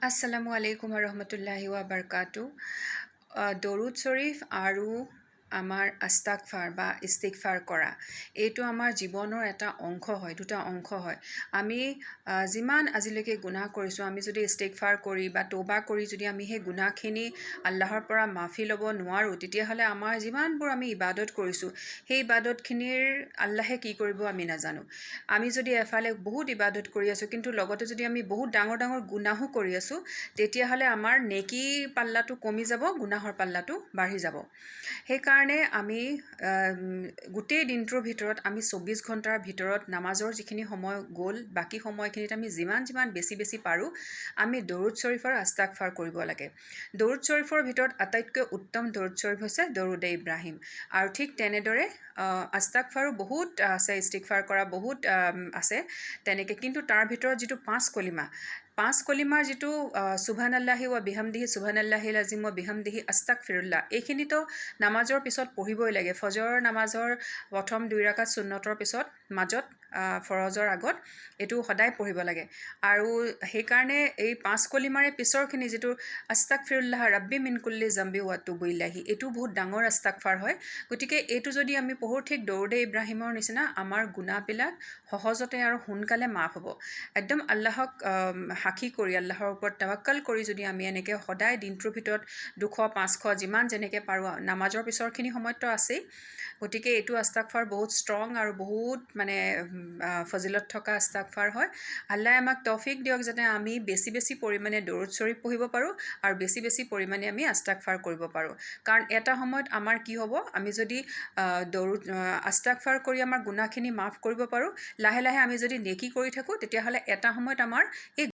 আসসালামু আলাইকুম ৰহমতুল্লাহি ওয়া বাৰকাতু। দৰুদ শৰীফ আৰু আমাৰ আস্তাগফাৰ বা ইস্তিগফাৰ কৰা এইটো আমাৰ জীৱনৰ এটা অংশ হয়, দুটা অংশ হয়। আমি যিমান আজিলৈকে গুনাহ কৰিছোঁ, আমি যদি ইস্তিগফাৰ কৰি বা তৌবা কৰি যদি আমি সেই গুনাহখিনি আল্লাহৰ পৰা মাফি ল'ব নোৱাৰোঁ, তেতিয়াহ'লে আমাৰ যিমানবোৰ আমি ইবাদত কৰিছোঁ, সেই ইবাদতখিনিৰ আল্লাহে কি কৰিব আমি নাজানো। আমি যদি এফালে বহুত ইবাদত কৰি আছোঁ, কিন্তু লগতে যদি আমি বহুত ডাঙৰ ডাঙৰ গুনাহো কৰি আছোঁ, তেতিয়াহ'লে আমাৰ নেকি পাল্লাটো কমি যাব, গুনাহৰ পাল্লাটো বাঢ়ি যাব। সেইকাৰণে আমি গোটেই দিনটোৰ ভিতৰত আমি 24 ঘণ্টাৰ ভিতৰত নামাজৰ যিখিনি সময় গ'ল, বাকী সময়খিনিত আমি যিমান বেছি পাৰোঁ আমি দৰুদ শৰীফ আৰু আস্তাগফাৰ কৰিব লাগে। দৰুদ শৰীফৰ ভিতৰত আটাইতকৈ উত্তম দৰুদ শৰীফ হৈছে দৰুদে ইব্ৰাহিম। আৰু ঠিক তেনেদৰে আস্তাগফাৰো বহুত আছে, ইস্তিগফাৰ কৰা বহুত আছে তেনেকৈ। কিন্তু তাৰ ভিতৰত যিটো 5 কলিমাৰ যিটো সুবহানাল্লাহি ওয়া বিহামদিহি সুবহানাল্লাহিল আযীম ওয়া বিহামদিহি আস্তাগফিৰুল্লাহ, এইখিনিতো নামাজৰ পিছত পঢ়িবই লাগে। ফজৰৰ নামাজৰ প্ৰথম 2 ৰাকাত সুন্নতৰ পিছত মাজত ফৰজৰ আগত এইটো সদায় পঢ়িব লাগে। আৰু সেইকাৰণে এই 5 কলিমাৰে পিছৰখিনি যিটো আস্তাগফিৰুল্লাহ ৰাব্বি মিন কুল্লি জাম্বি ওয়া তুবু ইলাইহি, এইটো বহুত ডাঙৰ আস্তাগফাৰ হয়। গতিকে এইটো যদি আমি পঢ়োঁ, ঠিক দৰুদে ইব্ৰাহিমৰ নিচিনা আমাৰ গুনাহবিলাক সহজতে আৰু সোনকালে মাফ হ'ব। একদম আল্লাহক সাক্ষী কৰি, আল্লাহৰ ওপৰত তাৱাক্কাল কৰি যদি আমি এনেকৈ সদায় দিনটোৰ ভিতৰত 200, 500 যিমান যেনেকৈ পাৰোঁ, নামাজৰ পিছৰখিনি সময়ততো আছেই। গতিকে এইটো আস্তাগফাৰ বহুত ষ্ট্ৰং আৰু বহুত ফজিলত থকা আস্তাগফাৰ হয়। আল্লাহে আমাক তৌফিক দিয়ক যাতে আমি বেছি পৰিমাণে দৰুদ শৰীফ পঢ়িব পাৰোঁ আৰু বেছি পৰিমাণে আমি আস্তাগফাৰ কৰিব পাৰোঁ। কাৰণ এটা সময়ত আমাৰ কি হ'ব, আমি যদি আস্তাগফাৰ কৰি আমাৰ গুনাহখিনি মাফ কৰিব পাৰোঁ, লাহে লাহে আমি যদি নেকি কৰি থাকোঁ, তেতিয়াহ'লে এটা সময়ত আমাৰ এই